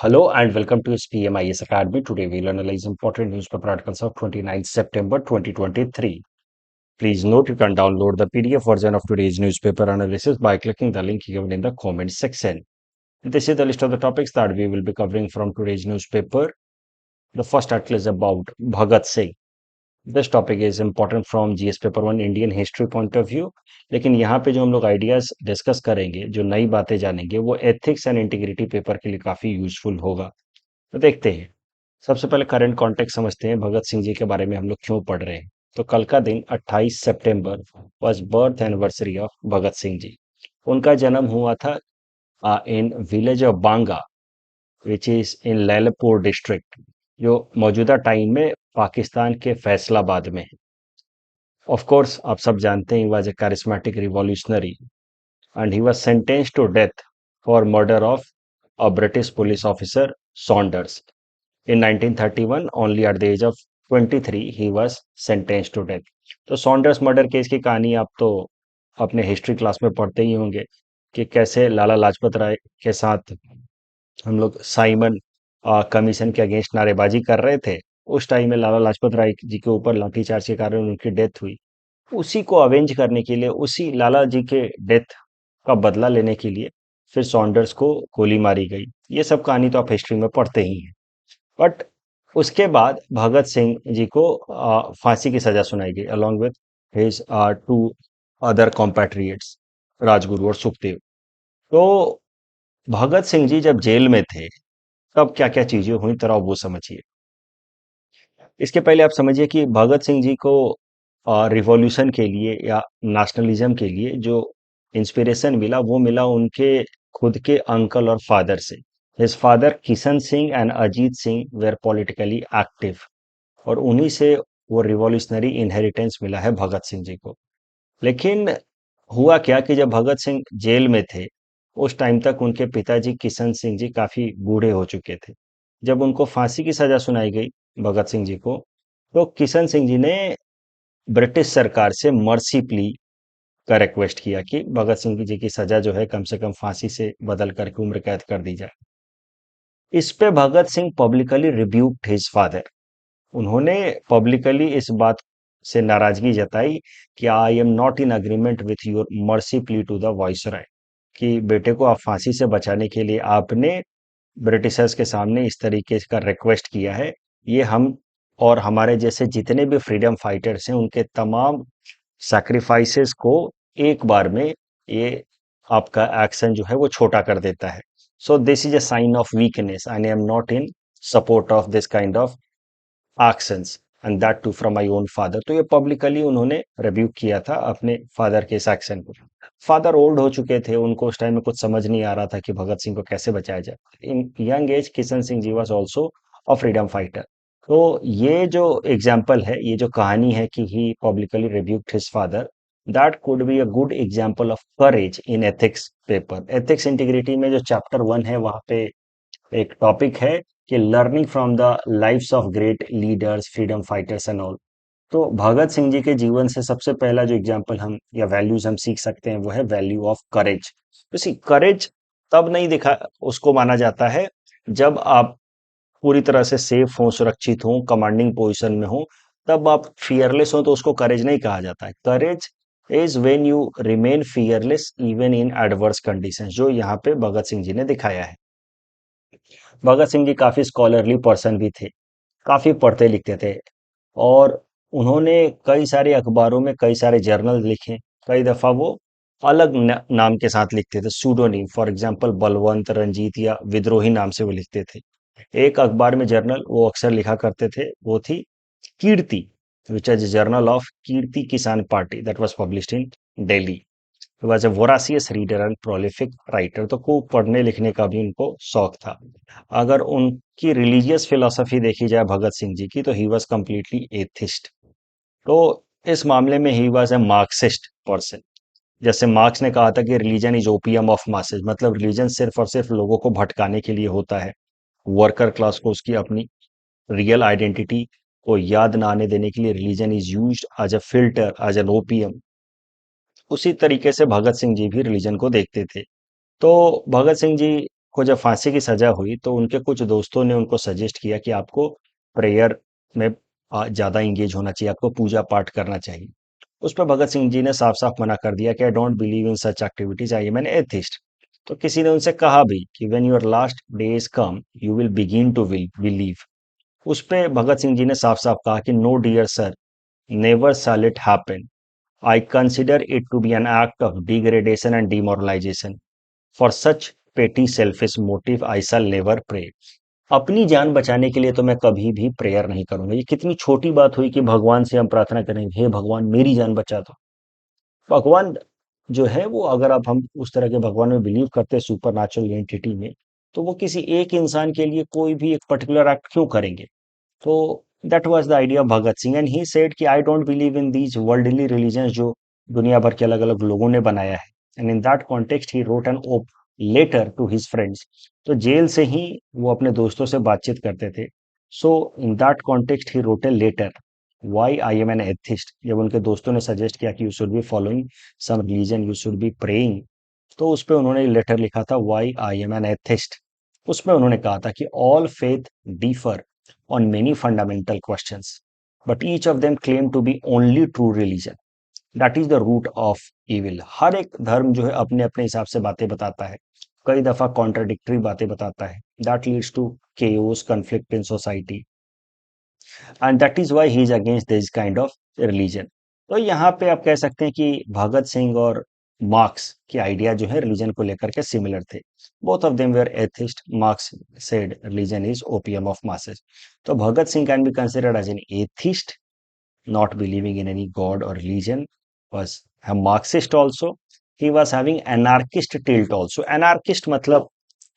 Hello and welcome to SPMIS Academy. Today we'll analyze important newspaper articles of 29 September 2023. Please note you can download the PDF version of today's newspaper analysis by clicking the link given in the comment section. This is the list of the topics that we will be covering from today's newspaper. The first article is about Bhagat Singh. This topic is important from GS paper one Indian history point of view. लेकिन यहाँ पे जो हम लोग ideas discuss करेंगे, जो नई बातें जानेंगे, वो एथिक्स एंड इंटीग्रिटी पेपर के लिए काफी यूजफुल होगा। तो देखते हैं। सबसे पहले करंट कॉन्टेक्स्ट समझते हैं, भगत सिंह जी के बारे में हम लोग क्यों पढ़ रहे हैं। तो कल का दिन 28 सितंबर was birth anniversary of Bhagat Singh ji. उनका जन्म हुआ था in village of Banga, which is in Lyallpur district, जो मौजूदा टाइम में पाकिस्तान के फैसलाबाद में है। ऑफ कोर्स आप सब जानते हैं, he was a charismatic revolutionary and he was sentenced to death for murder of a British police officer Saunders in 1931. Only at the age of 23 he was sentenced to death. तो Saunders murder case की कहानी आप तो अपने history class में पढ़ते ही होंगे कि कैसे लाला लाजपत राय के साथ हम लोग साइमन कमीशन के अगेंस्ट नारेबाजी कर रहे थे। उस टाइम में लाला लाजपत राय जी के ऊपर लाठीचार्ज के कारण उनकी डेथ हुई। उसी को अवेंज करने के लिए, उसी लाला जी के डेथ का बदला लेने के लिए फिर सॉन्डर्स को गोली मारी गई। ये सब कहानी तो आप हिस्ट्री में पढ़ते ही हैं। बट उसके बाद भगत सिंह जी को फांसी की सजा सुनाई गई along with his two other compatriots, Rajguru और सुखदेव। तो भगत सिंह जी जब जेल में थे तब क्या क्या चीजें हुई, तरह वो समझिए। इसके पहले आप समझिए कि भगत सिंह जी को रिवॉल्यूशन के लिए या नेशनलिज्म के लिए जो इंस्पिरेशन मिला, वो मिला उनके खुद के अंकल और फादर से। His father Kishan Singh and Ajit Singh were politically active, और उन्हीं से वो रिवॉल्यूशनरी इनहेरिटेंस मिला है भगत सिंह जी को। लेकिन हुआ क्या कि जब भगत सिंह जेल में थे, उस टाइम तक उनके पिताजी किशन सिंह जी काफी बूढ़े हो चुके थे। जब उनको फांसी की सजा सुनाई गई भगत सिंह जी को, तो किशन सिंह जी ने ब्रिटिश सरकार से मर्सी प्ली का रिक्वेस्ट किया कि भगत सिंह जी की सजा जो है कम से कम फांसी से बदल करके उम्र कैद कर दी जाए। इस पे Bhagat Singh publicly rebuked his father. उन्होंने पब्लिकली इस बात से नाराजगी जताई कि I am not in agreement with your mercy plea to the viceroy, कि बेटे को आप फांसी से बचाने के लिए आपने ब्रिटिशर्स के सामने इस तरीके का रिक्वेस्ट किया है। ये हम और हमारे जैसे जितने भी फ्रीडम फाइटर्स हैं उनके तमाम सैक्रिफाइसेस को एक बार में ये आपका एक्शन जो है वो छोटा कर देता है। So this is a sign of weakness and I am not in support of this kind of actions and that too from my own father. तो ये पब्लिकली उन्होंने रिब्यूक किया था अपने फादर के इस एक्शन को। फादर ओल्ड हो चुके थे, उनको उस टाइम में कुछ समझ नहीं आ रहा था कि भगत सिंह को कैसे बचाया जाए। In young age Kishan Singh ji was also a freedom fighter. तो ये जो एग्जाम्पल है, ये जो कहानी है कि he publicly rebuked his father, that could be a good example of courage in ethics paper. Ethics integrity में जो चैप्टर 1 है, वहां पे एक टॉपिक है कि learning from the lives of great leaders, freedom fighters and all. तो भगत सिंह जी के जीवन से सबसे पहला जो एग्जाम्पल हम या वैल्यूज हम सीख सकते हैं वो है वैल्यू ऑफ करेज। तो करेज तब नहीं दिखा उसको माना जाता है जब आप पूरी तरह से सेफ हो, सुरक्षित हो, कमांडिंग पोजीशन में हो। तब आप फियरलेस हो तो उसको करेज नहीं कहा जाता है। Courage is when you remain fearless even in adverse conditions, जो यहाँ पे भगत सिंह जी ने दिखाया है। भगत सिंह जी काफी स्कॉलरली पर्सन भी थे, काफी पढ़ते लिखते थे, और उन्होंने कई सारे अखबारों में कई सारे जर्नल लिखे। कई दफा वो अलग नाम के साथ लिखते थे, सूडोनीम। फॉर एग्जांपल बलवंत, रंजीत या विद्रोही नाम से वो लिखते थे। एक अखबार में जर्नल वो अक्सर लिखा करते थे, वो थी Kirti, which is journal of Kirti Kisan party, that was published in Delhi. Was a voracious reader and prolific writer. तो खूब पढ़ने लिखने का भी उनको शौक था। अगर उनकी रिलीजियस फिलोसफी देखी जाए भगत सिंह जी की, तो ही वॉज कंप्लीटली एथिस्ट। तो इस मामले में he was a Marxist person. जैसे मार्क्स ने कहा था कि religion is opium of masses, मतलब रिलीजन सिर्फ और सिर्फ लोगों को भटकाने के लिए होता है। वर्कर क्लास को उसकी अपनी रियल आइडेंटिटी को याद ना आने देने के लिए religion is used as a filter, as an opium. उसी तरीके से भगत सिंह जी भी रिलीजन को देखते थे। तो भगत सिंह जी को जब फांसी की सजा हुई तो उनके कुछ दोस्तों ने उनको सजेस्ट किया कि आपको प्रेयर में ज्यादा इंगेज होना चाहिए, आपको पूजा पाठ करना चाहिए। उस पर भगत सिंह जी ने साफ साफ मना कर दिया कि I don't believe in such activities, I am an atheist. तो किसी ने उनसे कहा भी कि when your last days come you will begin to will believe. उस पे भगत सिंह जी ने साफ साफ कहा कि no dear sir, never shall it happen. I consider it to be an act of degradation and demoralization. For such petty selfish motive, I shall never pray. अपनी जान बचाने के लिए तो मैं कभी भी प्रेयर नहीं करूंगा। ये कितनी छोटी बात हुई कि भगवान से हम प्रार्थना करेंगे, हे भगवान मेरी जान बचा दो। भगवान जो है वो, अगर अब हम उस तरह के भगवान में बिलीव करते हैं, सुपर नेचुरल एंटिटी में, तो वो किसी एक इंसान के लिए कोई भी एक पर्टिकुलर एक्ट क्यों करेंगे? तो that was the idea of Bhagat Singh, and he said कि I don't believe in these worldly religion जो दुनिया भर के अलग अलग लोगों ने बनाया है। And in that context he wrote an open letter to his friends. तो जेल से ही वो अपने दोस्तों से बातचीत करते थे। So in that context he wrote a letter why I am an atheist. जब उनके दोस्तों ने सजेस्ट किया कि you should be following some religion, you should be praying, तो उस पे उन्होंने लेटर लिखा था why I am an atheist. उसमें उन्होंने कहा था कि all faith differ on many fundamental questions, but each of them claim to be only true religion. That is the root of evil. हर एक धर्म जो है अपने अपने हिसाब से बातें बताता है, कई दफा कॉन्ट्राडिक्टरी बातें बताता है। That leads to chaos, conflict in society, and that is why he is against this kind of religion. तो यहाँ पे आप कह सकते हैं कि भगत सिंह और मार्क्स के आइडिया जो है रिलीजन को लेकर के सिमिलर थे। Both of them were atheist. Marx said religion is opium of masses. तो Bhagat Singh can be considered as an atheist, not believing in any god or religion, was a Marxist also. He was having anarchist tilt also. Anarchist matlab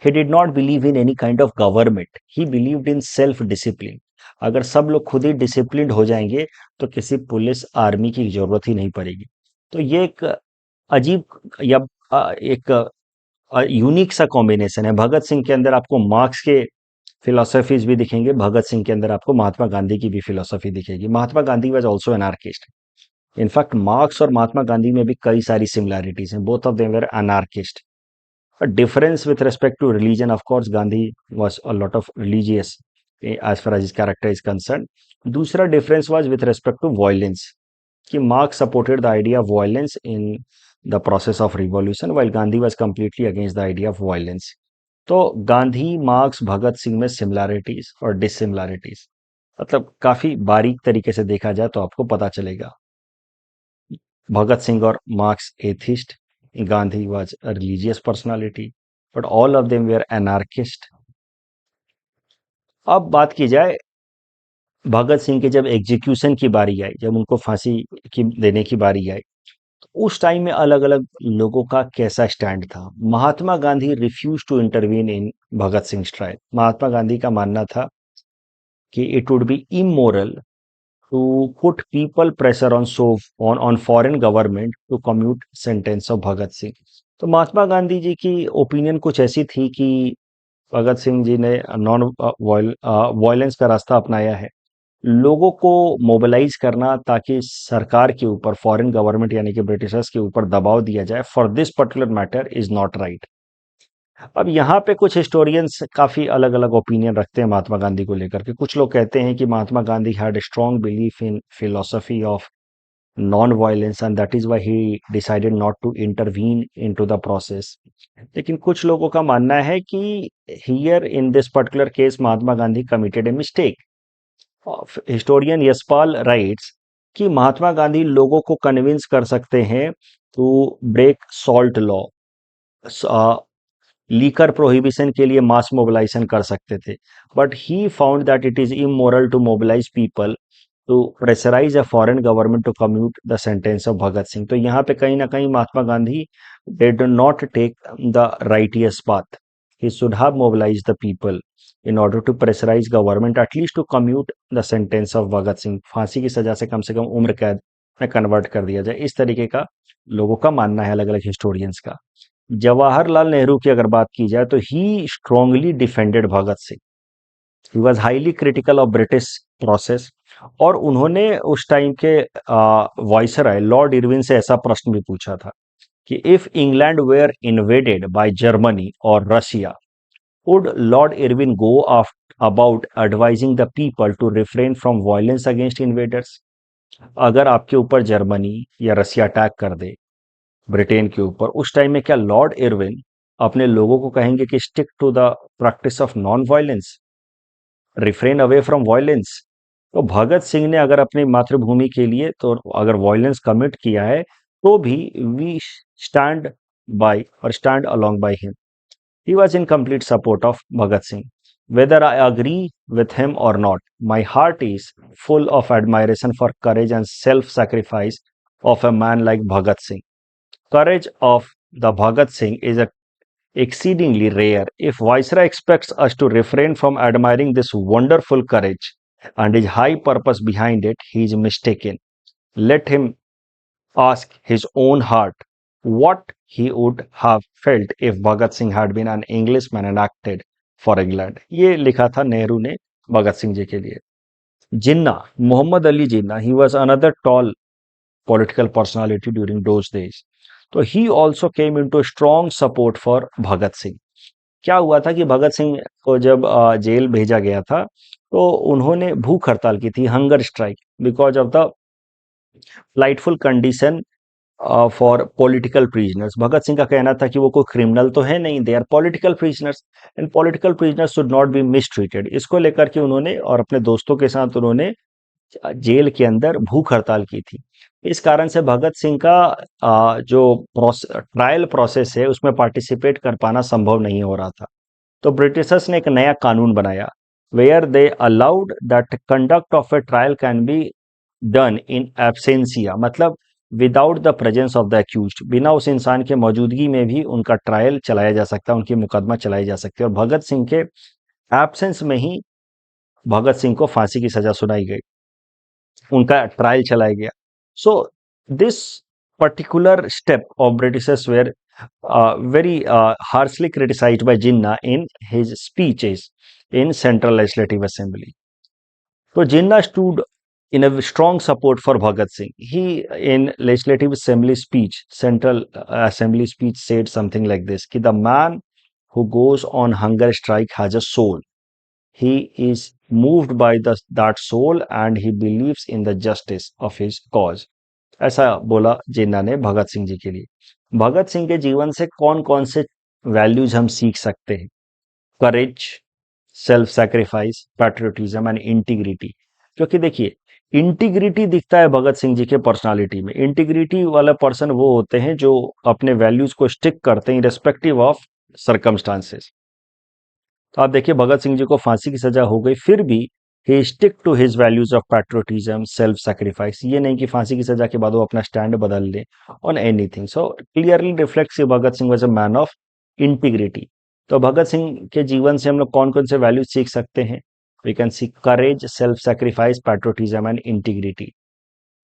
he did not believe in any kind of government. He believed in self discipline. अगर सब लोग खुद ही disciplined हो जाएंगे तो किसी police army की जरूरत ही नहीं पड़ेगी। तो ये एक अजीब या एक यूनिक सा कॉम्बिनेशन है। भगत सिंह के अंदर आपको मार्क्स के फिलोसफीज भी दिखेंगे, भगत सिंह के अंदर आपको महात्मा गांधी की भी फिलोसफी दिखेगी। Mahatma Gandhi was also anarchist. In fact Marx और महात्मा गांधी में भी कई सारी सिमिलैरिटीज हैं। Both of them were anarchist. A difference with respect to religion, of course, Gandhi was a lot of religious as far as his character is concerned. दूसरा difference was with respect to violence, कि Marx supported the idea of violence in the process of revolution, while Gandhi was completely against the idea of violence. तो Gandhi, marks, Bhagat Singh में similarities और dissimilarities मतलब काफी बारीक तरीके से देखा जाए तो आपको पता चलेगा। भगत सिंह और marks atheist, Gandhi was a religious personality, but all of them where anarchist. अब बात की जाए भगत सिंह के जब एग्जीक्यूशन की बारी आई, जब उनको फांसी की देने की बारी आई, तो उस टाइम में अलग अलग लोगों का कैसा स्टैंड था। Mahatma Gandhi refuse to intervene in Bhagat Singh trial. Mahatma Gandhi का मानना था कि it would be immoral to put people pressure on foreign government to commute sentence of भगत सिंह। तो महात्मा गांधी जी की ओपिनियन कुछ ऐसी थी कि भगत सिंह जी ने नॉन वायलेंस का रास्ता अपनाया है, लोगों को मोबिलाइज करना ताकि सरकार के ऊपर, फॉरेन गवर्नमेंट यानी कि ब्रिटिशर्स के ऊपर दबाव दिया जाए for this particular matter is not right. अब यहाँ पे कुछ हिस्टोरियंस काफी अलग अलग ओपिनियन रखते हैं महात्मा गांधी को लेकर के। कुछ लोग कहते हैं कि Mahatma Gandhi had strong belief in philosophy of non violence and that is why he decided not to intervene into the process. लेकिन कुछ लोगों का मानना है कि here in this particular case Mahatma Gandhi committed a mistake. Historian Yashpal writes कि महात्मा गांधी लोगों को कन्विंस कर सकते हैं to break salt law, liquor prohibition के लिए मास मोबिलाइजेशन कर सकते थे, but he found that it is immoral to mobilize people to pressurize a foreign government to commute the sentence of Bhagat Singh. तो यहाँ पे कहीं ना कहीं Mahatma Gandhi did not take the righteous path. He should have mobilize the people in order to pressurize government at least to commute the sentence of Bhagat Singh. फांसी की सजा से कम उम्र कैद में कन्वर्ट कर दिया जाए, इस तरीके का लोगों का मानना है, अलग अलग हिस्टोरियंस का। जवाहरलाल नेहरू की अगर बात की जाए तो he strongly defended Bhagat Singh. He was highly critical of British process, और उन्होंने उस टाइम के वाइसराय लॉर्ड इरविन से ऐसा प्रश्न भी पूछा था कि if England were invaded by Germany और Russia Would Lord Irwin go about advising the people to refrain from violence against invaders? अगर आपके ऊपर जर्मनी या रसिया अटैक कर दे ब्रिटेन के ऊपर, उस टाइम में क्या लॉर्ड इरविन अपने लोगों को कहेंगे कि stick to the practice of non violence, refrain away from violence? तो भगत सिंह ने अगर अपनी मातृभूमि के लिए तो अगर वायलेंस कमिट किया है तो भी वी स्टैंड बाय और stand along by him. He was in complete support of Bhagat Singh. Whether I agree with him or not, my heart is full of admiration for courage and self-sacrifice of a man like Bhagat Singh. Courage of the Bhagat Singh is exceedingly rare. If Viceroy expects us to refrain from admiring this wonderful courage and his high purpose behind it, he is mistaken. Let him ask his own heart what he would have felt if Bhagat Singh had been an Englishman and acted for England. ये लिखा था नेहरू ने भगत सिंह जी के लिए. जिन्ना, Mohammad Ali Jinnah, he was another tall political personality during those days. तो he also came into strong support for Bhagat Singh. क्या हुआ था कि भगत सिंह को जब जेल भेजा गया था तो उन्होंने भूख हड़ताल की थी, hunger strike, because of the plightful condition for political prisoners. Bhagat Singh का कहना था कि वो कोई क्रिमिनल तो है नहीं, they are political prisoners and political prisoners should not be mistreated. इसको लेकर के उन्होंने और अपने दोस्तों के साथ उन्होंने जेल के अंदर भूख हड़ताल की थी. इस कारण से भगत सिंह का जो ट्रायल प्रोसेस है उसमें पार्टिसिपेट कर पाना संभव नहीं हो रहा था. तो ब्रिटिशर्स ने एक नया कानून बनाया where they allowed that conduct of a trial can be done in absentia, मतलब without the presence of the accused, बिना उस इंसान के मौजूदगी में भी उनका ट्रायल चलाया जा सकता है, उनकी मुकदमा चलाई जा सकती है. और भगत सिंह के एब्सेंस में ही भगत सिंह को फांसी की सजा सुनाई गई, उनका ट्रायल चलाया गया. So this particular step of Britishers were very harshly criticized by Jinnah in his speeches in Central Legislative Assembly. So Jinnah stood in a strong support for Bhagat Singh. He in Legislative Assembly speech, Central Assembly speech said something like this: "कि the man who goes on hunger strike has a soul. He is moved by that soul and he believes in the justice of his cause." ऐसा बोला जिन्ना ने भगत सिंह जी के लिए. भगत सिंह के जीवन से कौन कौन से वैल्यूज हम सीख सकते हैं? Courage, self sacrifice, patriotism and integrity. क्योंकि देखिए, इंटीग्रिटी दिखता है भगत सिंह जी के पर्सनालिटी में. इंटीग्रिटी वाला पर्सन वो होते हैं जो अपने वैल्यूज को स्टिक करते हैं रिस्पेक्टिव ऑफ सर्कमस्टांसेस. तो आप देखिए भगत सिंह जी को फांसी की सजा हो गई, फिर भी he stick to his values of patriotism, self sacrifice. ये नहीं कि फांसी की सजा के बाद वो अपना स्टैंड बदल ले on anything. So clearly reflects Bhagat Singh was a man of integrity. तो भगत सिंह के जीवन से हम लोग कौन कौन से वैल्यूज सीख सकते हैं? We can see courage, self sacrifice, patriotism and integrity.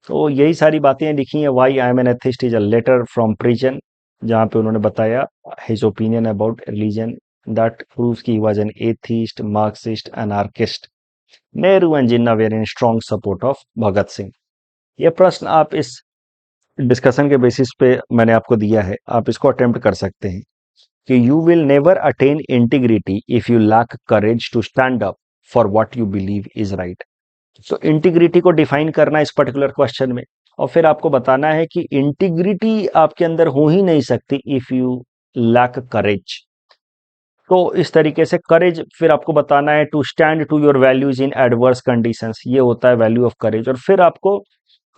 तो यही सारी बातें लिखी हैं. Why I am an atheist is a letter from prison, जहाँ पे उन्होंने बताया his opinion about religion that proves कि he was an atheist, Marxist, anarchist. Nehru and Jinnah were in strong support of Bhagat Singh. ये प्रश्न आप इस डिस्कशन के बेसिस पे मैंने आपको दिया है, आप इसको अटेम्प्ट कर सकते हैं कि you will never attain integrity if you lack courage to stand up for what you believe is right. तो इंटीग्रिटी को डिफाइन करना इस पर्टिकुलर क्वेश्चन में, और फिर आपको बताना है कि इंटीग्रिटी आपके अंदर हो ही नहीं सकती इफ यू लैक करेज. तो इस तरीके से करेज फिर आपको बताना है to stand to your values in adverse conditions, ये होता है वैल्यू ऑफ करेज. और फिर आपको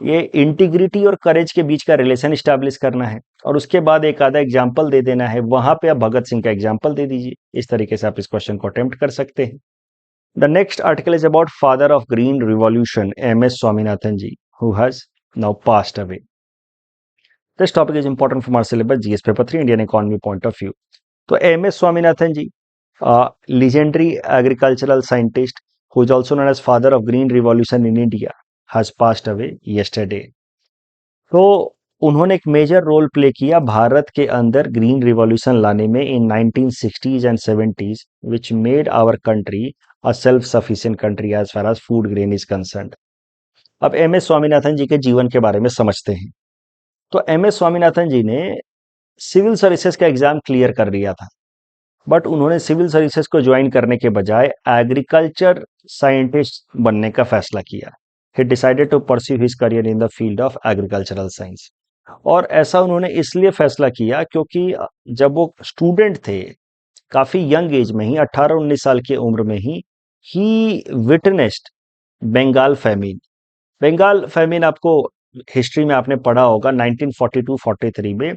ये इंटीग्रिटी और करेज के बीच का रिलेशन स्टैब्लिश करना है, और उसके बाद एक आधा एग्जाम्पल दे देना है, वहां पे आप भगत सिंह का एग्जाम्पल दे दीजिए. इस तरीके से आप इस क्वेश्चन को अटेम्प्ट कर सकते हैं. The next article is about father of green revolution MS. Swaminathan ji, who has now passed away. This topic is important for our syllabus GS paper 3 Indian economy point of view. तो MS. Swaminathan ji, legendary agricultural scientist who is also known as father of green revolution in India, has passed away yesterday. तो उन्होंने एक major role play किया भारत के अंदर green revolution लाने में इन 1960s and 70s, which made our country a self-sufficient country as far as food grain is concerned. अब M S Swaminathan जी के जीवन के बारे में समझते हैं. तो एम एस स्वामीनाथन जी ने सिविल सर्विसेज का एग्जाम क्लियर कर लिया था. बट उन्होंने सिविल सर्विसेज को ज्वाइन करने के बजाय एग्रीकल्चर साइंटिस्ट बनने का फैसला किया। He decided to pursue his career in the field of agricultural science. और ऐसा उन्होंने इसलिए फैसला किया क्योंकि जब वो स्टूडेंट थे, काफी यंग एज में ही, 18-19 साल की उम्र में ही witnessed Bengal famine. Bengal famine आपको हिस्ट्री में आपने पढ़ा होगा, 1942-43 में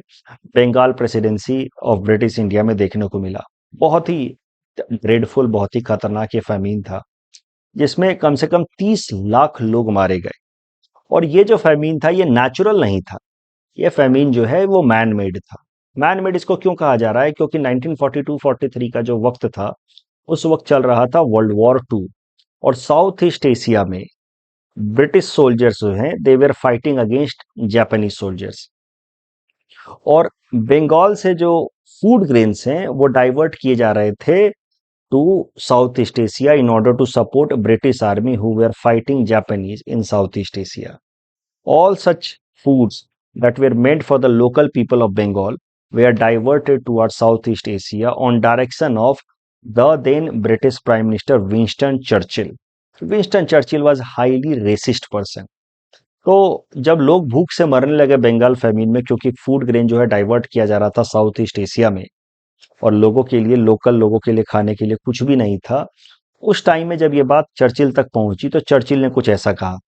Bengal presidency of British India में देखने को मिला। बहुत ही ड्रेडफुल, बहुत ही खतरनाक ये फैमिन था, जिसमें कम से कम 30 लाख लोग मारे गए। और ये जो फैमिन था, ये नेचुरल नहीं था। ये फैमिन जो है वो मैन मेड था। मैन मेड इसको क्यों कहा जा रहा है? क्योंकि 1942-43 का जो वक्त था, उस वक्त चल रहा था वर्ल्ड वॉर टू। और साउथ ईस्ट एशिया में ब्रिटिश सोल्जर्स जो हैं, they were fighting against Japanese soldiers. और बंगाल से जो फूड ग्रेन्स हैं वो डाइवर्ट किए जा रहे थे to South east Asia in order to support British army who were fighting Japanese in South east Asia. All such foods that were meant for the local people of Bengal were diverted towards Southeast Asia on direction of the then British Prime Minister Winston Churchill. Winston Churchill was highly racist person. तो जब लोग भूख से मरने लगे Bengal famine में, क्योंकि food grain जो है डाइवर्ट किया जा रहा था साउथ ईस्ट एशिया में, और लोगों के लिए, लोकल लोगों के लिए खाने के लिए कुछ भी नहीं था, उस टाइम में जब ये बात चर्चिल तक पहुंची तो चर्चिल ने कुछ ऐसा कहा: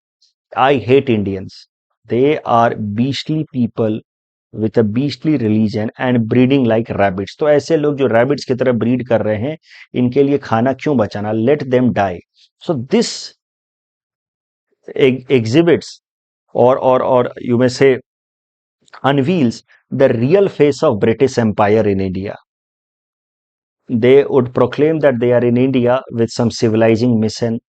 I hate Indians. They are beastly people with a beastly religion and breeding like rabbits. तो ऐसे लोग जो रैबिट्स की तरह ब्रीड कर रहे हैं, इनके लिए खाना क्यों बचाना? Let them die. So this exhibits, or you may say unveils the real face of British Empire in India. They would proclaim that they are in India with some civilizing mission.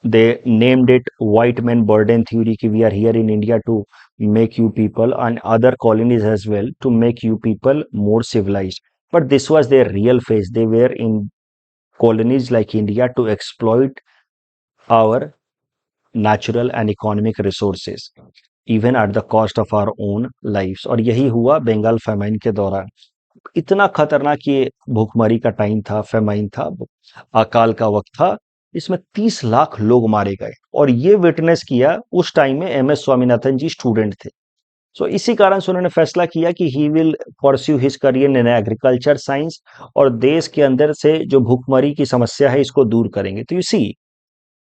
They named it white man burden theory, ki we are here in India to make you people, and other colonies as well, to make you people more civilized. But this was their real face. They were in colonies like India to exploit our natural and economic resources, even at the cost of our own lives. और यही हुआ Bengal famine के दौरान। इतना खतरनाक ये भूखमरी का टाइम था, फेमाइन था, अकाल का वक्त था। इसमें 30 लाख लोग मारे गए, और ये विटनेस किया उस टाइम में एम एस स्वामीनाथन जी स्टूडेंट थे। सो इसी कारण से उन्होंने फैसला किया कि he will pursue his career in agriculture science, और देश के अंदर से जो भूखमरी की समस्या है इसको दूर करेंगे। तो इसी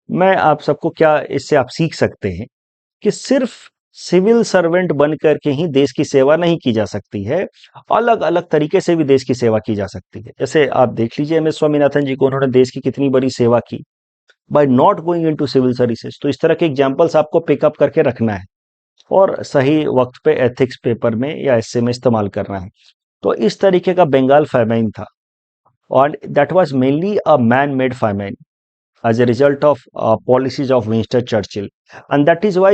मैं आप सबको क्या इससे आप सीख सकते हैं कि सिर्फ सिविल सर्वेंट बन करके ही देश की सेवा नहीं की जा सकती है, अलग अलग तरीके से भी देश की सेवा की जा सकती है। जैसे आप देख लीजिए एम एस स्वामीनाथन जी को, उन्होंने देश की कितनी बड़ी सेवा की by not going into civil services. तो इस तरह के एग्जांपल्स आपको पिकअप करके रखना है, और सही वक्त पे एथिक्स पेपर में या एस्से में इस्तेमाल करना है। तो इस तरीके का बंगाल famine था, और that was mainly a man made famine as a result of policies of Winston Churchill. And that is why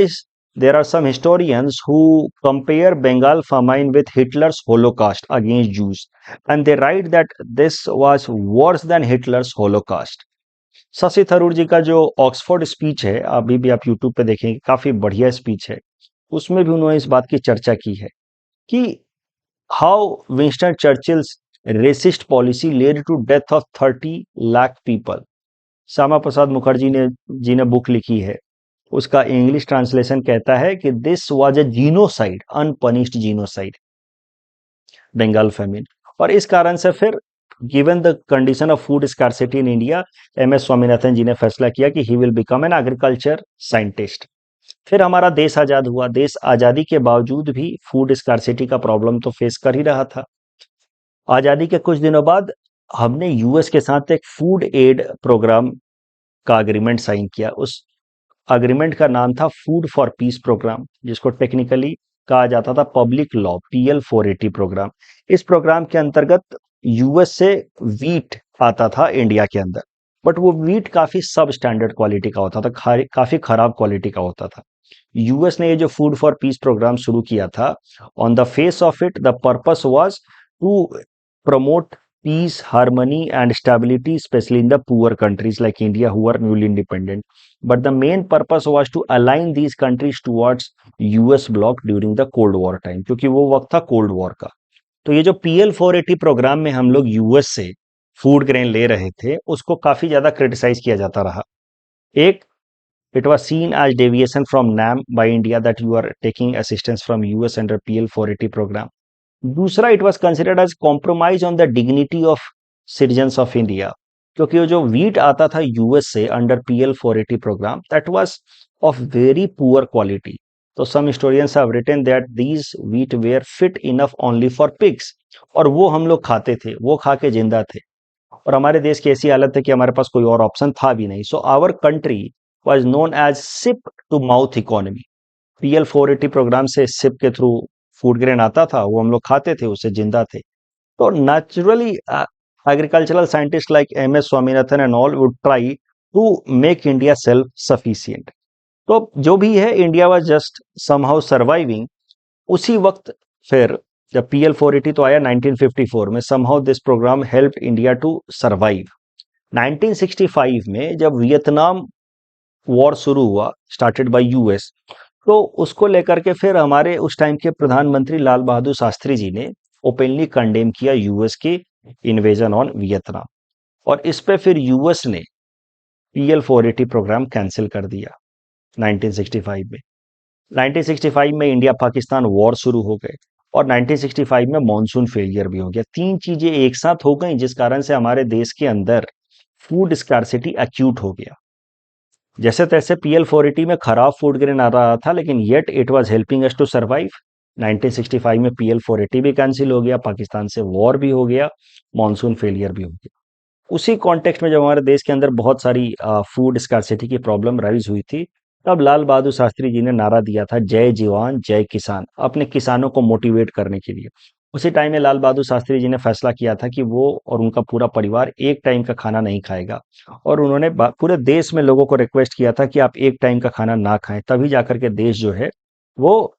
there are some historians who compare Bengal famine with Hitler's Holocaust against Jews. And they write that this was worse than Hitler's Holocaust. Shashi Tharoor ji का जो Oxford speech है, अभी भी आप YouTube पे देखेंगे, काफी बढ़िया स्पीच है। उसमें भी उन्होंने इस बात की चर्चा की है कि how Winston Churchill's racist policy led to death of 30 lakh people. Shyama Prasad Mukherjee ने जी ने बुक लिखी है, उसका इंग्लिश ट्रांसलेशन कहता है कि this was a genocide, unpunished genocide, Bengal famine. और इस कारण से फिर given the condition of food scarcity in India, M S Swaminathan ji ने फैसला किया कि he will become an agriculture scientist. फिर हमारा देश आजाद हुआ। देश आजादी के बावजूद भी फूड स्कार्सिटी का प्रॉब्लम तो फेस कर ही रहा था। आजादी के कुछ दिनों बाद हमने यूएस के साथ एक फूड एड प्रोग्राम का अग्रीमेंट साइन किया। उस अग्रीमेंट का नाम था फूड फॉर पीस प्रोग्राम, जिसको टेक्निकली कहा जाता था पब्लिक लॉ PL 480 प्रोग्राम। इस प्रोग्राम के अंतर्गत यूएस से वीट आता था इंडिया के अंदर, बट वो वीट काफी सब स्टैंडर्ड क्वालिटी का होता था, काफी खराब क्वालिटी का होता था। यूएस ने ये जो फूड फॉर पीस प्रोग्राम शुरू किया था, on the face of it the purpose was to promote peace, harmony, and stability, especially in the poor countries like India who are newly independent. But the main purpose was to align these countries towards US bloc during the Cold War time, क्योंकि वो वक्त था cold war का। तो ये जो PL480 programme में हम लोग यूएस से फूड ग्रेन ले रहे थे, उसको काफी ज्यादा क्रिटिसाइज किया जाता रहा। एक, it was seen as deviation from NAM by India that you are taking assistance from US under PL480 program. दूसरा, it was considered as compromise on the dignity of citizens of India, क्योंकि वो जो wheat आता था US से under PL480 program, that was of very poor quality. तो some historians have written that these wheat were fit enough only for pigs, और वो हम लोग खाते थे, वो खा के जिंदा थे। और हमारे देश की ऐसी हालत है कि हमारे पास कोई और ऑप्शन था भी नहीं। So our country was known as ship to mouth economy. PL480 program से सिप के थ्रू फूड ग्रेन आता था, वो हम लोग खाते थे, उससे जिंदा थे। तो naturally agricultural scientists like MS Swaminathan and all would try to make India self sufficient. तो जो भी है, India was just somehow surviving. उसी वक्त फिर जब PL480 तो आया 1954 में, somehow this program help India to survive. 1965 में जब वियतनाम वॉर शुरू हुआ, स्टार्टेड बाय यूएस, तो उसको लेकर के फिर हमारे उस टाइम के प्रधानमंत्री लाल बहादुर शास्त्री जी ने ओपनली कंडेम किया यूएस की इन्वेजन ऑन वियतनाम, और इस पे फिर यूएस ने PL480 प्रोग्राम कैंसिल कर दिया 1965 में। 1965 में इंडिया पाकिस्तान वॉर शुरू हो गए, और 1965 में मॉनसून फेलियर भी हो गया। तीन चीजें एक साथ हो गई, जिस कारण से हमारे देश के अंदर फूड स्कार्सिटी एक्यूट हो गया। जैसे तैसे PL480 में खराब फूड ग्रेन आ रहा था, लेकिन yet it was helping us to survive. 1965 में PL480 भी कैंसिल हो गया, पाकिस्तान से वॉर भी हो गया, मॉनसून फेलियर भी हो गया। उसी कॉन्टेक्स्ट में जब हमारे देश के अंदर बहुत सारी फूड स्कार्सिटी की प्रॉब्लम राइज हुई थी, तब लाल बहादुर शास्त्री जी ने नारा दिया था, जय जवान जय किसान, अपने किसानों को मोटिवेट करने के लिए। उसी टाइम में लाल बहादुर शास्त्री जी ने फैसला किया था कि वो और उनका पूरा परिवार एक टाइम का खाना नहीं खाएगा, और उन्होंने पूरे देश में लोगों को रिक्वेस्ट किया था कि आप एक टाइम का खाना ना खाएं, तभी जाकर के देश जो है वो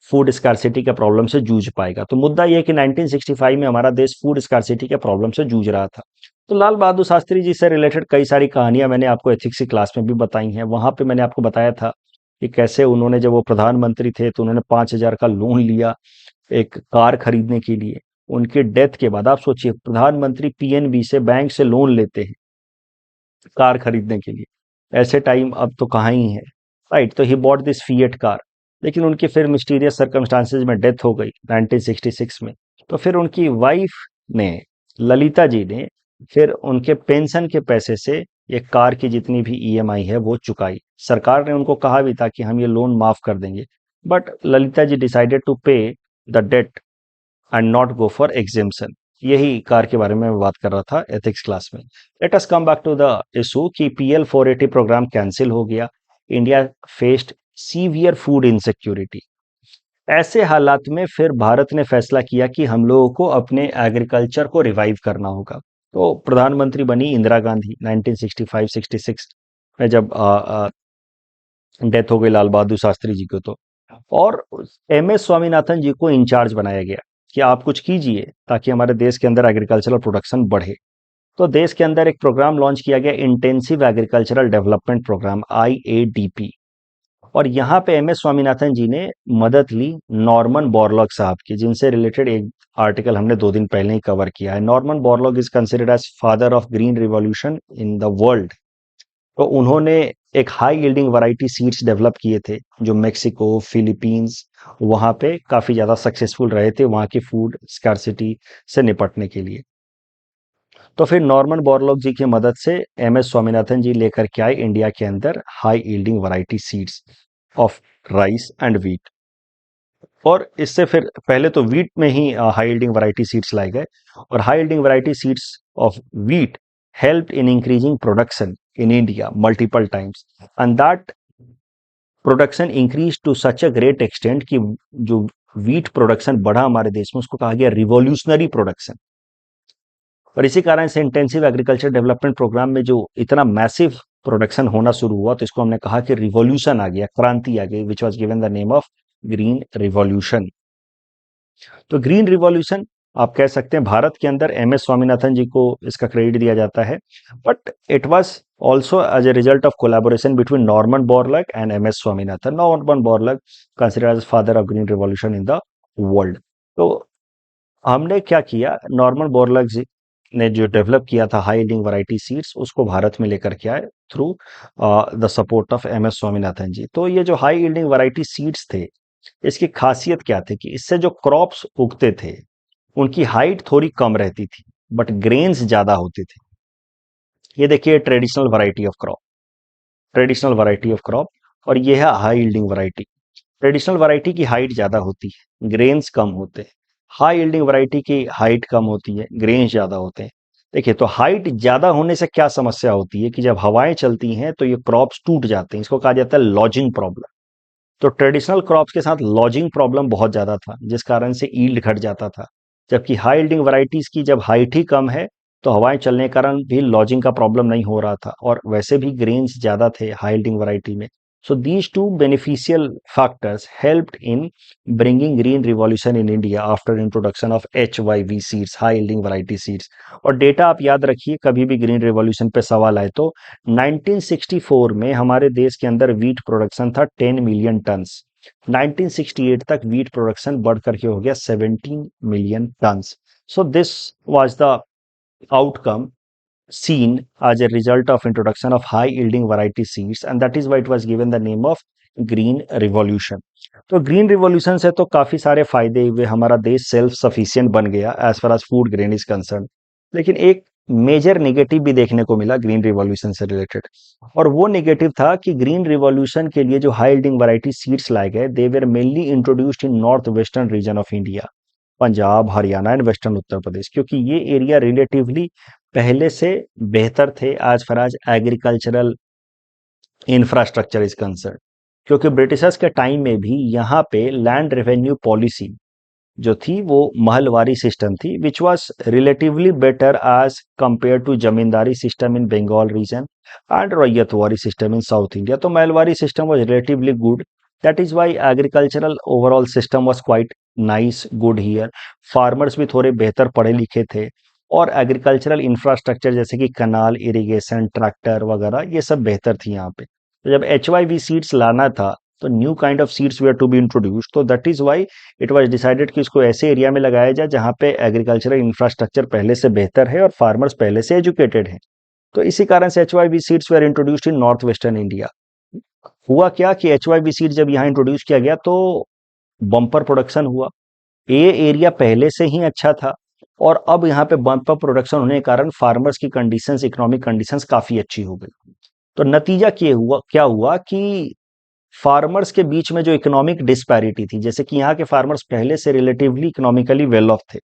फूड स्कार्सिटी के प्रॉब्लम से जूझ पाएगा। तो मुद्दा यह है कि 1965 में हमारा देश फूड स्कार्सिटी के प्रॉब्लम से जूझ रहा था। तो लाल बहादुर शास्त्री जी से रिलेटेड कई सारी कहानियां मैंने आपको एथिक्स की क्लास में भी बताई हैं। वहां पे मैंने आपको बताया था कि कैसे उन्होंने, जब वो प्रधानमंत्री थे, तो उन्होंने 5,000 का लोन लिया एक कार खरीदने के लिए। उनके डेथ के बाद आप सोचिए, प्रधानमंत्री PNB से, बैंक से लोन लेते हैं कार खरीदने के लिए। ऐसे टाइम अब तो कहाँ ही है, राइट। तो he bought this fiat car, लेकिन उनकी फिर मिस्टीरियस सर्कमस्टांसेस में डेथ हो गई 1966 में। तो फिर उनकी वाइफ ने, ललिता जी ने, फिर उनके पेंशन के पैसे से ये कार की जितनी भी EMI है वो चुकाई। सरकार ने उनको कहा भी था कि हम ये लोन माफ कर देंगे, but Lalita ji decided to pay the debt and not go for exemption. यही कार के बारे में मैं बात कर रहा था एथिक्स क्लास में। Let us come back to the issue कि PL480 प्रोग्राम कैंसिल हो गया। India faced severe food insecurity. ऐसे हालात में फिर भारत ने फैसला किया कि हम लोगों को अपने एग्रीकल्चर को रिवाइव करना होगा। तो प्रधानमंत्री बनी इंदिरा गांधी 1965-66 में, जब डेथ हो गई लाल बहादुर शास्त्री जी को। तो और MS स्वामीनाथन जी को इंचार्ज बनाया गया कि आप कुछ कीजिए ताकि हमारे देश के अंदर एग्रीकल्चरल प्रोडक्शन बढ़े। तो देश के अंदर एक प्रोग्राम लॉन्च किया गया, intensive agricultural development program, IADP। और यहाँ पे MS स्वामीनाथन जी ने मदद ली नॉर्मन बोरलॉग साहब की, जिनसे रिलेटेड एक आर्टिकल हमने 2 दिन पहले ही कवर किया है। Norman Borlaug is considered as father of green revolution in the world. तो उन्होंने एक high yielding variety seeds develop किए थे, जो मेक्सिको, फिलीपींस, वहां पे काफी ज्यादा सक्सेसफुल रहे थे वहां की फूड स्कार्सिटी से निपटने के लिए। तो फिर नॉर्मन बोरलॉग जी की मदद से MS स्वामीनाथन जी लेकर के आए इंडिया के अंदर high yielding variety seeds of rice and wheat. और इससे फिर पहले तो व्हीट में ही हाई यील्डिंग वैरायटी सीड्स लाए गए, और high yielding variety seeds of wheat helped in increasing production in India multiple times, and that production increased to such a great extent कि जो व्हीट प्रोडक्शन बढ़ा हमारे देश में, उसको कहा गया रिवॉल्यूशनरी प्रोडक्शन। और इसी कारण से इंटेंसिव एग्रीकल्चर डेवलपमेंट प्रोग्राम में जो इतना मैसिव प्रोडक्शन होना शुरू हुआ, तो इसको हमने कहा कि रिवॉल्यूशन आ गया, क्रांति आ गई, which was given the name of green revolution. तो ग्रीन रिवॉल्यूशन आप कह सकते हैं, भारत के अंदर MS स्वामीनाथन जी को इसका क्रेडिट दिया जाता है, but it was also as a result of collaboration between Norman Borlaug and MS Swaminathan. Norman Borlaug considered as father of green revolution in the world. तो हमने क्या किया, नॉर्मन बोरलॉग जी ने जो डेवलप किया था हाई यील्डिंग वैरायटी सीड्स, उसको भारत में लेकर के आए through the support of M S Swaminathan ji. तो ये जो हाई यील्डिंग वैरायटी सीड्स थे, इसकी खासियत क्या थी कि इससे जो क्रॉप्स उगते थे उनकी हाइट थोड़ी कम रहती थी, बट ग्रेन्स ज्यादा होते थे। ये देखिए traditional variety of crop, traditional variety of crop, और ये है high yielding variety. Traditional variety की हाइट ज्यादा होती है, ग्रेन्स कम होते हैं। हाई यील्डिंग वैरायटी की हाइट कम होती है, ग्रेन्स ज्यादा होते हैं। देखिए, तो हाइट ज्यादा होने से क्या समस्या होती है कि जब हवाएं चलती हैं तो ये क्रॉप्स टूट जाते हैं, इसको कहा जाता है लॉजिंग प्रॉब्लम। तो ट्रेडिशनल क्रॉप्स के साथ लॉजिंग प्रॉब्लम बहुत ज्यादा था, जिस कारण से ईल्ड घट जाता था। जबकि हाई यील्डिंग वैरायटीज की जब हाइट ही कम है तो हवाएं चलने के कारण भी लॉजिंग का प्रॉब्लम नहीं हो रहा था, और वैसे भी ग्रेन्स ज्यादा थे हाई यील्डिंग वैरायटी में। So these two beneficial factors helped in bringing green revolution in India after introduction of HYV seeds, high yielding variety seeds। और डेटा आप याद रखिए, कभी भी ग्रीन रिवॉल्यूशन पे सवाल आए तो 1964 में हमारे देश के अंदर वीट प्रोडक्शन था 10 मिलियन टन्स। 1968 तक वीट प्रोडक्शन बढ़ करके हो गया 17 million turns. So this was the outcome seen as a result of introduction of high yielding variety seeds, and that is why it was given the name of green revolution. तो green revolution से तो काफी सारे फायदे हुए, हमारा देश self sufficient बन गया as far as food grain is concern. लेकिन एक मेजर नेगेटिव भी देखने को मिला ग्रीन रिवॉल्यूशन से रिलेटेड, और वो नेगेटिव था कि ग्रीन रिवॉल्यूशन के लिए जो हाई यील्डिंग वैरायटी सीड्स लाए गए, they were mainly introduced in north western region of India, Punjab, Haryana and western Uttar Pradesh, क्योंकि ये एरिया रिलेटिवली पहले से बेहतर थे as far as agricultural infrastructure is concern. क्योंकि ब्रिटिशर्स के टाइम में भी यहाँ पे लैंड रेवेन्यू पॉलिसी जो थी वो महलवारी सिस्टम थी, which was relatively better as compare to zamindari system in Bengal region and Ryotwari system in south India. तो Mahalwari system was relatively good, that is why agricultural overall system was quite nice, good here. Farmers भी थोड़े बेहतर पढ़े लिखे थे, और agricultural infrastructure जैसे कि कनाल, इरिगेशन, ट्रैक्टर वगैरह ये सब बेहतर थी यहाँ पे। तो जब HYV सीड्स लाना था तो new kind of seeds were to be introduced, तो that is why it was decided कि इसको ऐसे एरिया में लगाया जाए जहां पे एग्रीकल्चरल इंफ्रास्ट्रक्चर पहले से बेहतर है और फार्मर्स पहले से एजुकेटेड हैं। तो इसी कारण से HYV seeds were introduced in north western India. हुआ क्या कि HYV सीड जब यहाँ इंट्रोड्यूस किया गया तो बम्पर प्रोडक्शन हुआ। ये एरिया पहले से ही अच्छा था, और अब यहाँ पे बम्पर प्रोडक्शन होने के कारण फार्मर्स की कंडीशंस, इकोनॉमिक कंडीशंस काफी अच्छी हो गई। तो नतीजा क्या हुआ कि फार्मर्स के बीच में जो इकोनॉमिक डिस्पैरिटी थी, जैसे कि यहाँ के फार्मर्स पहले से रिलेटिवली इकोनॉमिकली वेल ऑफ थे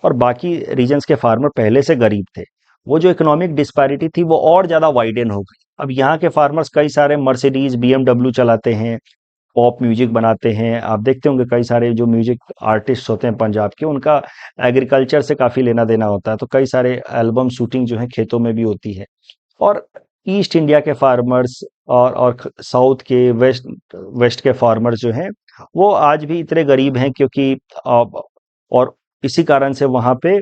और बाकी रीजन्स के फार्मर पहले से गरीब थे, वो जो इकोनॉमिक डिस्पैरिटी थी वो और ज्यादा वाइडन हो गई। अब यहाँ के फार्मर्स कई सारे मर्सिडीज, BMW चलाते हैं, पॉप म्यूजिक बनाते हैं। आप देखते होंगे कई सारे जो म्यूजिक आर्टिस्ट होते हैं पंजाब के, उनका एग्रीकल्चर से काफी लेना देना होता है, तो कई सारे एल्बम शूटिंग जो है खेतों में भी होती है। और ईस्ट इंडिया के फार्मर्स और साउथ के वेस्ट के फार्मर्स जो हैं वो आज भी इतने गरीब हैं, क्योंकि और इसी कारण से वहां पे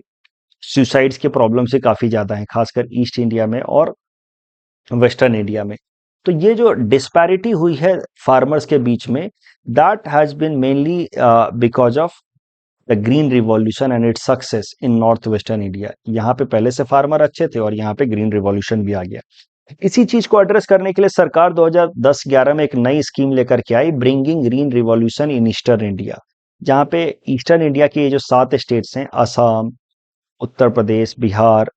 सुसाइड्स के प्रॉब्लम से काफी ज्यादा हैं, खासकर ईस्ट इंडिया में और वेस्टर्न इंडिया में। तो ये जो डिस्पैरिटी हुई है फार्मर्स के बीच में, that has been mainly because of the green revolution and its success in north western India. यहाँ पे पहले से फार्मर अच्छे थे और यहाँ पे ग्रीन रिवॉल्यूशन भी आ गया। इसी चीज को एड्रेस करने के लिए सरकार 2010-11 में एक नई स्कीम लेकर के आई, bringing green revolution in eastern India, जहाँ पे ईस्टर्न इंडिया के ये जो 7 स्टेट्स हैं, असम, उत्तर प्रदेश, बिहार,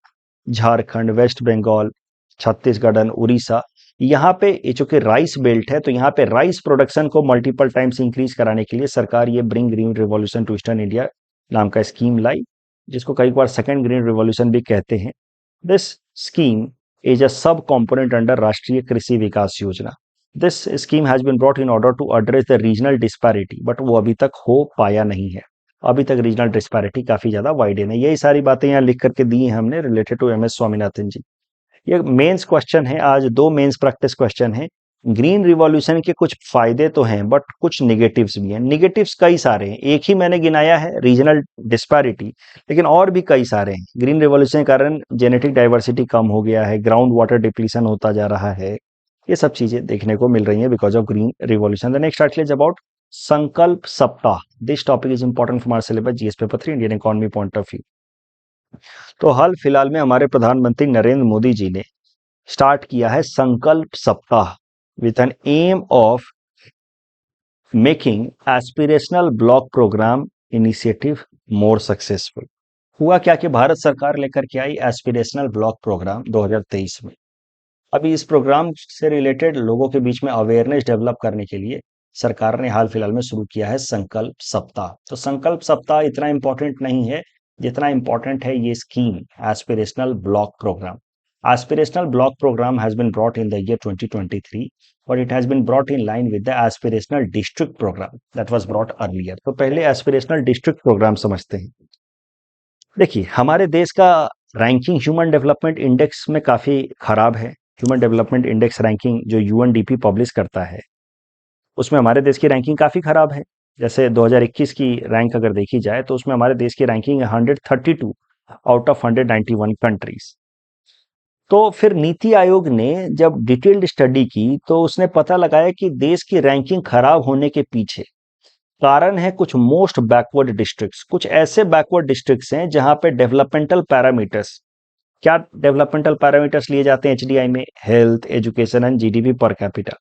झारखंड, वेस्ट बंगाल, छत्तीसगढ़ एंड उड़ीसा, यहाँ पे ये चूंकि राइस बेल्ट है तो यहाँ पे राइस प्रोडक्शन को मल्टीपल टाइम्स इंक्रीज कराने के लिए सरकार ये bring green revolution to eastern India नाम का स्कीम लाई, जिसको कई बार सेकंड ग्रीन रिवॉल्यूशन भी कहते हैं। This scheme is a sub-component under राष्ट्रीय कृषि विकास योजना। This scheme has been brought in order to address the regional disparity, but वो अभी तक हो पाया नहीं है। अभी तक रीजनल डिस्पैरिटी काफी ज्यादा वाइडन है। यही सारी बातें यहाँ लिख करके दी हैं हमने रिलेटेड टू MS स्वामीनाथन जी। ये मेंस क्वेश्चन है, आज 2 मेंस प्रैक्टिस क्वेश्चन है। ग्रीन रिवॉल्यूशन के कुछ फायदे तो हैं बट कुछ निगेटिव्स भी हैं। निगेटिव्स कई सारे हैं, एक ही मैंने गिनाया है रीजनल डिस्पैरिटी, लेकिन और भी कई सारे हैं। ग्रीन रिवॉल्यूशन के कारण जेनेटिक डाइवर्सिटी कम हो गया है, ग्राउंड वाटर डिप्लीशन होता जा रहा है, ये सब चीजें देखने को मिल रही हैं because of green revolution. The next article is about Sankalp Saptah, this topic is important for our syllabus GS paper 3 Indian economy point of view. तो हाल फिलहाल में हमारे प्रधानमंत्री नरेंद्र मोदी जी ने स्टार्ट किया है Sankalp Saptah with an aim of making aspirational block program initiative more successful. हुआ क्या कि भारत सरकार लेकर के आई एस्पिरेशनल ब्लॉक प्रोग्राम 2023 में। अभी इस प्रोग्राम से रिलेटेड लोगों के बीच में अवेयरनेस डेवलप करने के लिए सरकार ने हाल फिलहाल में शुरू किया है संकल्प सप्ताह। तो संकल्प सप्ताह इतना इंपॉर्टेंट नहीं है जितना इंपॉर्टेंट है ये scheme aspirational block program. Aspirational block program has been brought in the year 2023, but it has been brought in line with the aspirational district program that was brought earlier. तो पहले aspirational district program समझते हैं। देखिए, हमारे देश का ranking human development index में काफी खराब है। ह्यूमन डेवलपमेंट इंडेक्स रैंकिंग जो यूएनडीपी पब्लिश करता है, उसमें हमारे देश की रैंकिंग काफी खराब है। जैसे 2021 की रैंक अगर देखी जाए तो उसमें हमारे देश की रैंकिंग 132 आउट ऑफ 191 कंट्रीज। तो फिर नीति आयोग ने जब डिटेल्ड स्टडी की तो उसने पता लगाया कि देश की रैंकिंग खराब होने के पीछे कारण है कुछ मोस्ट बैकवर्ड डिस्ट्रिक्ट्स। कुछ ऐसे बैकवर्ड डिस्ट्रिक्ट्स हैं जहां पे डेवलपमेंटल पैरामीटर्स, क्या डेवलपमेंटल पैरामीटर्स लिए जाते हैं एचडीआई में? Health, education and GDP per capita.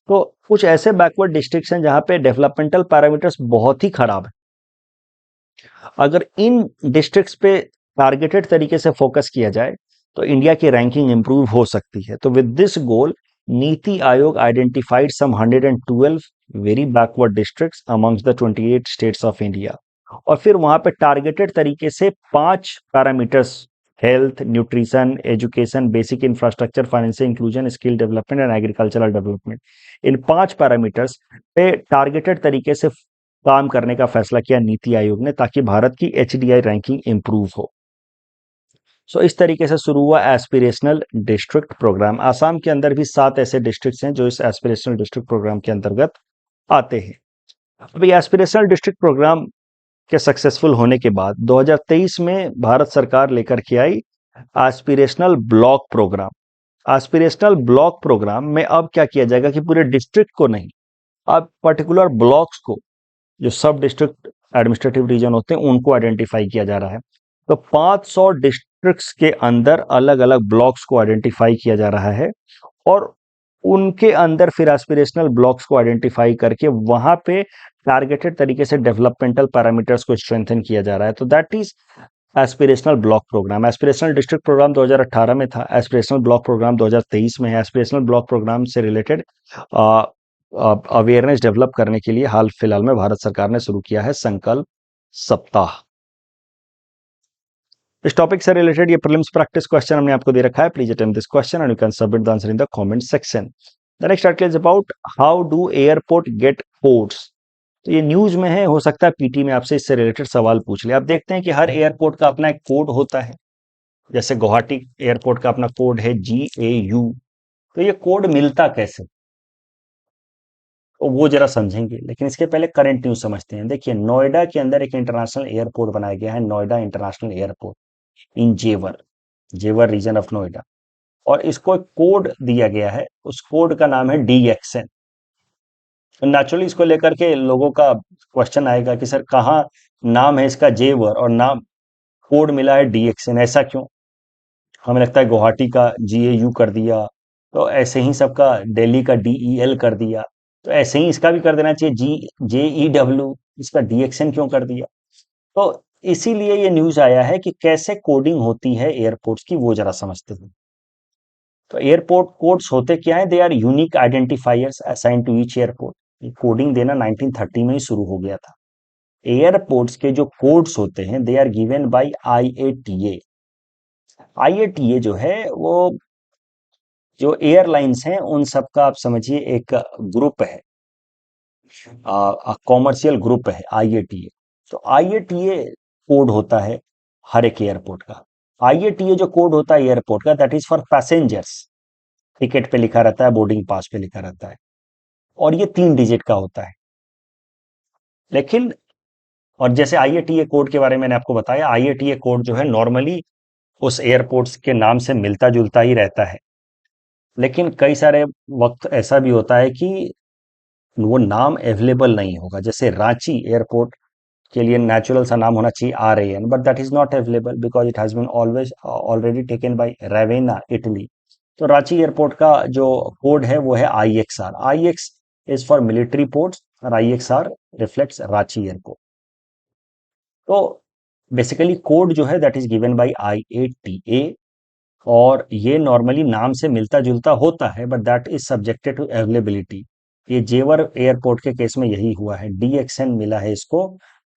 तो कुछ ऐसे बैकवर्ड डिस्ट्रिक्ट्स हैं जहां पे डेवलपमेंटल पैरामीटर्स बहुत ही खराब है। अगर इन डिस्ट्रिक्ट्स पे टारगेटेड तरीके से फोकस किया जाए तो इंडिया की रैंकिंग इंप्रूव हो सकती है। तो with this goal Niti Aayog identified some 112 very backward districts amongst the 28 states of India, और फिर वहां पे टारगेटेड तरीके से 5 parameters, health, nutrition, education, basic infrastructure, financial inclusion, skill development and agricultural development, in 5 parameters पे टारगेटेड तरीके से काम करने का फैसला किया नीति आयोग ने, ताकि भारत की एचडीआई रैंकिंग इंप्रूव हो। सो इस तरीके से शुरू हुआ एस्पिरेशनल डिस्ट्रिक्ट प्रोग्राम। आसाम के अंदर भी 7 ऐसे डिस्ट्रिक्ट्स हैं जो इस एस्पिरेशनल डिस्ट्रिक्ट प्रोग्राम के अंतर्गत आते हैं। अभी एस्पिरेशनल डिस्ट्रिक्ट प्रोग्राम के सक्सेसफुल होने के बाद 2023 में भारत सरकार लेकर के आई aspirational block program. Aspirational block program में अब क्या किया जाएगा कि पूरे डिस्ट्रिक्ट को नहीं, अब पर्टिकुलर ब्लॉक्स को, जो सब डिस्ट्रिक्ट एडमिनिस्ट्रेटिव रीजन होते हैं, उनको आइडेंटिफाई किया जा रहा है। तो 500 डिस्ट्रिक्ट्स के अंदर अलग अलग ब्लॉक्स को आइडेंटिफाई किया जा रहा है, और उनके अंदर फिर एस्पिरेशनल ब्लॉक्स को आइडेंटिफाई करके वहां पे टारगेटेड तरीके से डेवलपमेंटल पैरामीटर्स को स्ट्रेंथन किया जा रहा है। तो that is aspirational block program. Aspirational district program 2018 में था, एस्पिरेशनल ब्लॉक प्रोग्राम 2023 में है। एस्पिरेशनल ब्लॉक प्रोग्राम से रिलेटेड अवेयरनेस डेवलप करने के लिए हाल फिलहाल में भारत सरकार ने शुरू किया है संकल्प सप्ताह। इस टॉपिक से रिलेटेड ये प्रीलिम्स प्रैक्टिस क्वेश्चन हमने आपको दे रखा है। Please attempt this question and you can submit the answer in the comment section. The next article is about how do airport get codes. तो ये न्यूज में है, हो सकता है पीटी में आपसे इससे रिलेटेड सवाल पूछ ले। आप देखते हैं कि हर एयरपोर्ट का अपना एक कोड होता है। जैसे गुवाहाटी एयरपोर्ट का अपना कोड है GAU। तो ये कोड मिलता कैसे, तो वो जरा समझेंगे, लेकिन इसके पहले करंट न्यूज समझते हैं। देखिए, नोएडा के अंदर एक इंटरनेशनल एयरपोर्ट बनाया गया है, नोएडा इंटरनेशनल एयरपोर्ट इन जेवर, जेवर रीजन ऑफ नोएडा, और इसको एक कोड दिया गया है। उस कोड का नाम है DXN। नेचुरली इसको लेकर के लोगों का क्वेश्चन आएगा कि सर कहाँ नाम है इसका जेवर और नाम कोड मिला है DXN, ऐसा क्यों? हमें लगता है गुवाहाटी का GAU कर दिया, तो ऐसे ही सबका दिल्ली का DEL कर दिया, तो ऐसे ही इसका भी कर देना चाहिए JEW, इसका DXN क्यों कर दिया? तो इसीलिए ये न्यूज आया है कि कैसे कोडिंग होती है एयरपोर्ट्स की, वो जरा समझते हैं। तो एयरपोर्ट कोड्स होते क्या है? They are unique identifiers assign to each airport. ये कोडिंग देना 1930 में ही शुरू हो गया था। एयरपोर्ट्स के जो कोड्स होते हैं they are given by IATA। IATA जो है वो जो एयरलाइंस हैं उन सबका आप समझिए एक ग्रुप है, कॉमर्शियल ग्रुप है IATA। तो IATA कोड होता है हर एक एयरपोर्ट का। IATA जो कोड होता है एयरपोर्ट का, that is for passengers. Ticket पे लिखा रहता है, बोर्डिंग पास पे लिखा रहता है, और ये 3 डिजिट का होता है। लेकिन और जैसे IATA कोड के बारे में मैंने आपको बताया, IATA कोड जो है नॉर्मली उस एयरपोर्ट्स के नाम से मिलता जुलता ही रहता है। लेकिन कई सारे वक्त ऐसा भी होता है कि वो नाम अवेलेबल नहीं होगा। जैसे रांची एयरपोर्ट के लिए नेचुरल सा नाम होना चाहिए RAN, but that is not available because it has been always already taken by Ravenna Italy. तो रांची एयरपोर्ट का जो कोड है वो है IXR। IX is for military ports और IXR रिफ्लेक्ट्स रांची एयरपोर्ट। तो बेसिकली कोड जो है that is given by IATA, और ये नॉर्मली नाम से मिलता जुलता होता है but that is subjected to availability. ये जेवर एयरपोर्ट के केस में यही हुआ है, DXN मिला है इसको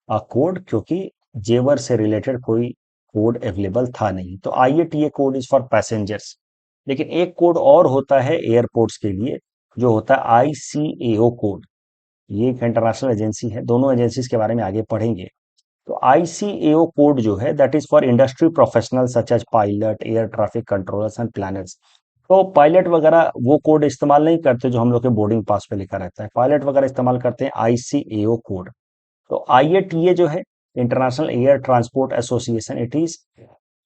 कोड, क्योंकि जेवर से रिलेटेड कोई कोड अवेलेबल था नहीं। तो IATA code is for passengers. लेकिन एक कोड और होता है एयरपोर्ट्स के लिए, जो होता है ICAO कोड। ये एक इंटरनेशनल एजेंसी है, दोनों एजेंसीज के बारे में आगे पढ़ेंगे। तो ICAO कोड जो है that is for industry professional such as pilot, air traffic controllers and planners. तो पायलट वगैरह वो कोड इस्तेमाल नहीं करते जो हम लोग के बोर्डिंग पास पे लिखा रहता है, पायलट वगैरह इस्तेमाल करते हैं ICAO कोड। तो IATA जो है international air transport association, it is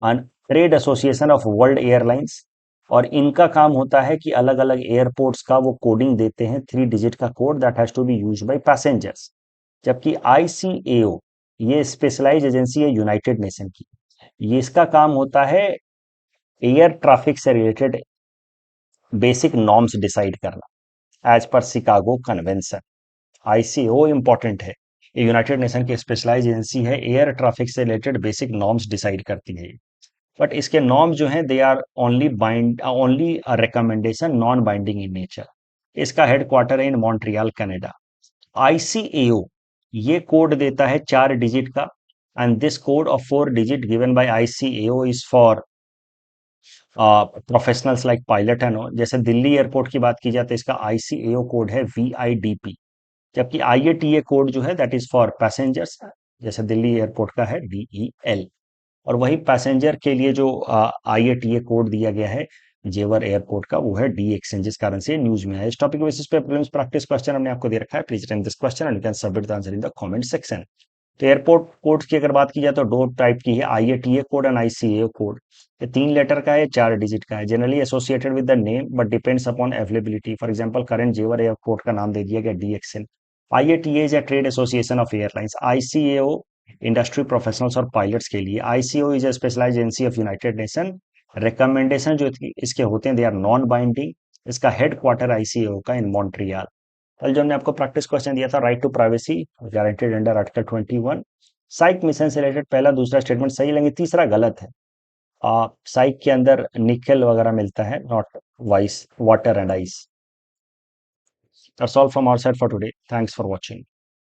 an trade association of world airlines. और इनका काम होता है कि अलग अलग एयरपोर्ट्स का वो कोडिंग देते हैं, 3 डिजिट का code that has to be used by passengers. जबकि ICAO ये स्पेशलाइज एजेंसी है यूनाइटेड नेशन की, ये इसका काम होता है एयर ट्रैफिक से रिलेटेड बेसिक नॉर्म्स डिसाइड करना as per Chicago convention. ICAO important है, ये यूनाइटेड नेशन की स्पेशलाइज एजेंसी है, एयर ट्रैफिक से रिलेटेड बेसिक नॉर्म्स डिसाइड करती है। बट इसके नॉर्म्स जो हैं they are only recommendation, non binding in nature. इसका हेडक्वार्टर है इन मॉन्ट्रियल कनाडा। ICAO ये कोड देता है 4 डिजिट का, and this code of 4 digit given by ICAO is for professionals like pilot and all. जैसे दिल्ली एयरपोर्ट की बात की जाए तो इसका ICAO कोड है VIDP। जबकि IATA कोड जो है दैट इज फॉर पैसेंजर्स, जैसे दिल्ली एयरपोर्ट का है DEL। और वही पैसेंजर के लिए जो IATA कोड दिया गया है जेवर एयरपोर्ट का, वो है DXN, जिस कारण से न्यूज में है। इस टॉपिक बेसिस पे प्रीलिम्स प्रैक्टिस क्वेश्चन हमने आपको दे रखा है, please attempt this question and you can submit the answer in the comment section. तो एयरपोर्ट कोड की अगर बात की जाए तो दो टाइप की है, IATA code and ICAO code. ये 3 लेटर का है, 4 डिजिट का है, generally associated with the name but depends upon availability. For example current Jewar airport का नाम दे दिया गया DXN। IATA is a trade association of airlines. ICAO industry professionals और पायलट्स के लिए। ICAO is a specialized agency of United Nation. Recommendation जो इसके होते हैं दे आर नॉन बाइंडिंग। इसका हेडक्वार्टर ICAO का इन मॉन्ट्रियल। कल जो हमने आपको प्रैक्टिस क्वेश्चन दिया था, right to privacy guaranteed under article 21। साइक मिशन से रिलेटेड पहला दूसरा स्टेटमेंट सही लेंगे, तीसरा गलत है। साइक के अंदर निकल वगैरह मिलता है, not vice water and ice. That's all from our side for today, thanks for watching.